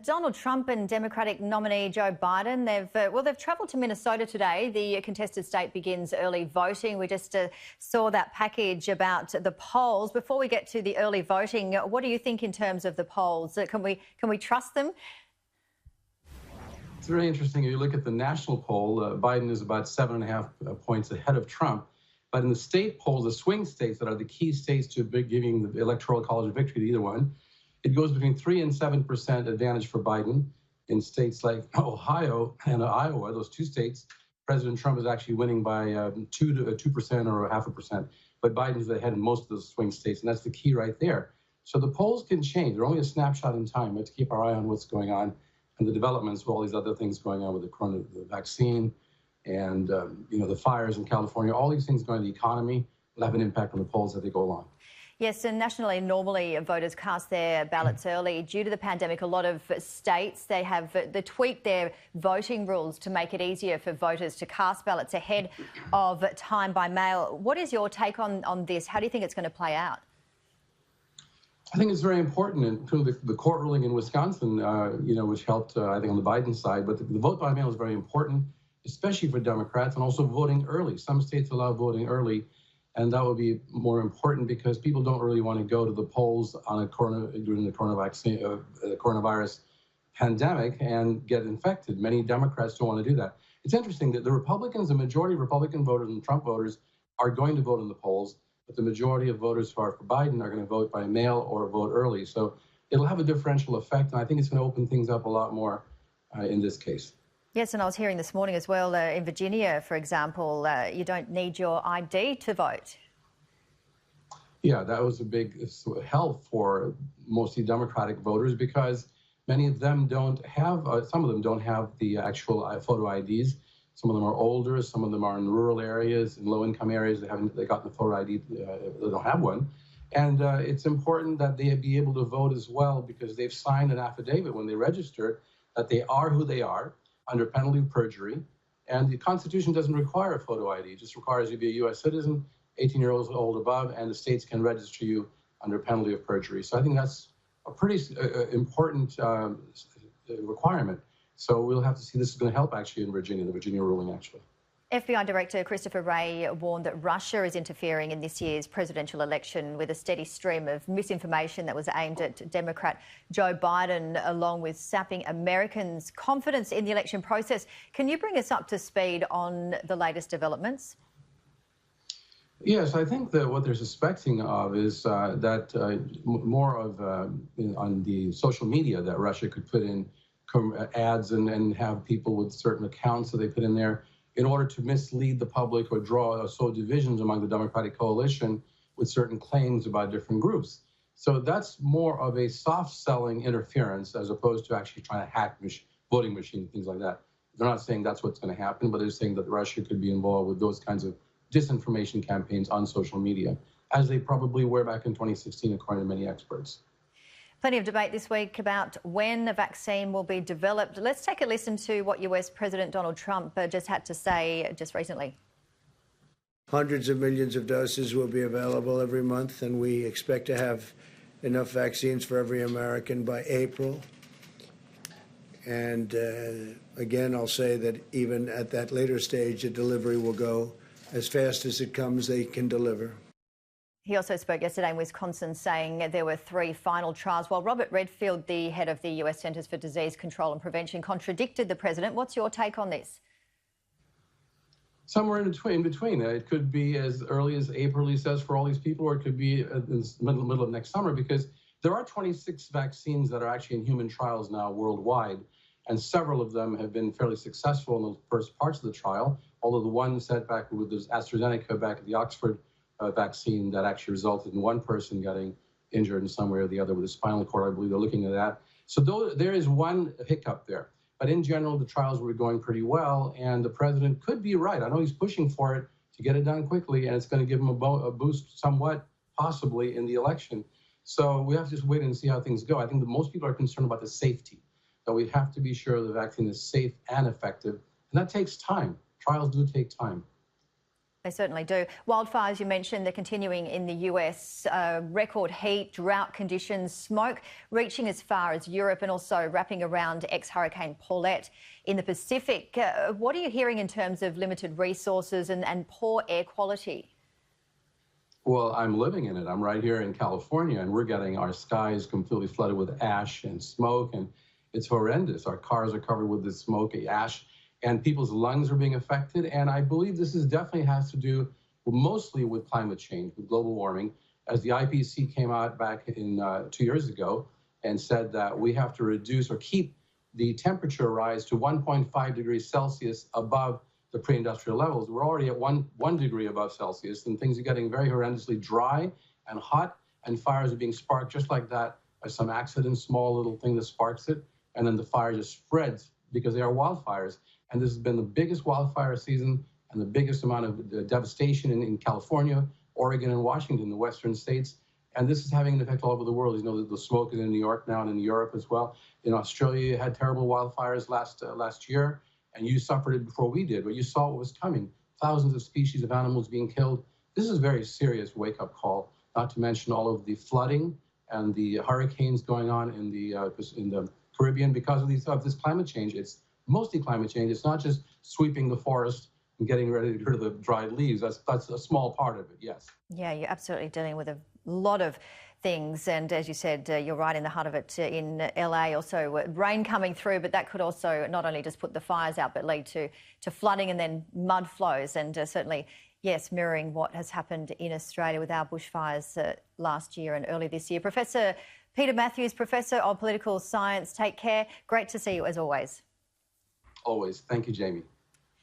Donald Trump and Democratic nominee Joe Biden, they've travelled to Minnesota today. The contested state begins early voting. We just saw that package about the polls. Before we get to the early voting, what do you think in terms of the polls? Can we trust them? It's very interesting. If you look at the national poll, Biden is about 7.5 points ahead of Trump. But in the state polls, the swing states that are the key states to giving the Electoral College victory to either one, it goes between 3 and 7% advantage for Biden. In states like Ohio and Iowa, those two states, President Trump is actually winning by 2% or 0.5%. But Biden's ahead in most of those swing states, and that's the key right there. So the polls can change. They're only a snapshot in time. We have to keep our eye on what's going on and the developments of all these other things going on with the vaccine and the fires in California. All these things going on in the economy will have an impact on the polls as they go along. Yes, and nationally, normally voters cast their ballots early. Due to the pandemic, a lot of states, they tweaked their voting rules to make it easier for voters to cast ballots ahead of time by mail. What is your take on this? How do you think it's going to play out? I think it's very important, including the court ruling in Wisconsin, which helped, I think, on the Biden side. But the vote by mail is very important, especially for Democrats, and also voting early. Some states allow voting early. And that would be more important because people don't really want to go to the polls during the coronavirus pandemic and get infected. Many Democrats don't want to do that. It's interesting that the majority of Republican voters and Trump voters are going to vote in the polls, but the majority of voters who are for Biden are going to vote by mail or vote early. So it'll have a differential effect, and I think it's going to open things up a lot more in this case. Yes, and I was hearing this morning as well, in Virginia, for example, you don't need your ID to vote. Yeah, that was a big help for mostly Democratic voters because many of them don't have, some of them don't have the actual photo IDs. Some of them are older, some of them are in rural areas, in low-income areas. They got the photo ID, they don't have one. And it's important that they be able to vote as well because they've signed an affidavit when they registered that they are who they are, under penalty of perjury, and the Constitution doesn't require a photo ID. It just requires you to be a U.S. citizen, 18 years old above, and the states can register you under penalty of perjury. So I think that's a pretty important requirement. So we'll have to see. This is going to help actually in Virginia, the Virginia ruling actually. FBI Director Christopher Wray warned that Russia is interfering in this year's presidential election with a steady stream of misinformation that was aimed at Democrat Joe Biden, along with sapping Americans' confidence in the election process. Can you bring us up to speed on the latest developments? Yes, I think that what they're suspecting of is that more of on the social media that Russia could put in ads and have people with certain accounts that they put in there in order to mislead the public or sow divisions among the Democratic coalition with certain claims about different groups. So that's more of a soft-selling interference as opposed to actually trying to hack voting machines, things like that. They're not saying that's what's going to happen, but they're saying that Russia could be involved with those kinds of disinformation campaigns on social media, as they probably were back in 2016, according to many experts. Plenty of debate this week about when a vaccine will be developed. Let's take a listen to what US President Donald Trump just had to say just recently. Hundreds of millions of doses will be available every month, and we expect to have enough vaccines for every American by April. And again, I'll say that even at that later stage, the delivery will go as fast as it comes, they can deliver. He also spoke yesterday in Wisconsin saying there were 3 final trials, while Robert Redfield, the head of the US Centers for Disease Control and Prevention, contradicted the president. What's your take on this? Somewhere in between. It could be as early as April, he says, for all these people, or it could be in the middle of next summer, because there are 26 vaccines that are actually in human trials now worldwide, and several of them have been fairly successful in the first parts of the trial, although the one setback with this AstraZeneca back at the Oxford vaccine that actually resulted in one person getting injured in some way or the other with a spinal cord. I believe they're looking at that. So there is one hiccup there. But in general, the trials were going pretty well, and the president could be right. I know he's pushing for it to get it done quickly, and it's going to give him a boost somewhat, possibly, in the election. So we have to just wait and see how things go. I think that most people are concerned about the safety, that we have to be sure the vaccine is safe and effective, and that takes time. Trials do take time. They certainly do. Wildfires, you mentioned, they're continuing in the US. Record heat, drought conditions, smoke reaching as far as Europe and also wrapping around ex-Hurricane Paulette in the Pacific. What are you hearing in terms of limited resources and poor air quality? Well, I'm living in it. I'm right here in California, and we're getting our skies completely flooded with ash and smoke, and it's horrendous. Our cars are covered with this smoke, ash, and people's lungs are being affected. And I believe this definitely has to do mostly with climate change, with global warming. As the IPCC came out back in 2 years ago and said that we have to reduce or keep the temperature rise to 1.5 degrees Celsius above the pre-industrial levels. We're already at one degree above Celsius, and things are getting very horrendously dry and hot, and fires are being sparked just like that by some accident, small little thing that sparks it, and then the fire just spreads because they are wildfires. And this has been the biggest wildfire season and the biggest amount of devastation in California, Oregon, and Washington, the western states. And this is having an effect all over the world. You know, the smoke is in New York now and in Europe as well. In Australia, you had terrible wildfires last year, and you suffered it before we did, but you saw what was coming. Thousands of species of animals being killed. This is a very serious wake-up call, not to mention all of the flooding and the hurricanes going on in the Caribbean because of this climate change. It's mostly climate change. It's not just sweeping the forest and getting ready to get rid of the dried leaves. That's a small part of it, yes. Yeah, you're absolutely dealing with a lot of things. And as you said, you're right in the heart of it in LA. Also, rain coming through, but that could also not only just put the fires out, but lead to flooding and then mud flows. And certainly, yes, mirroring what has happened in Australia with our bushfires last year and early this year. Professor Peter Mathews, Professor of Political Science, take care. Great to see you as always. Always. Thank you, Jamie.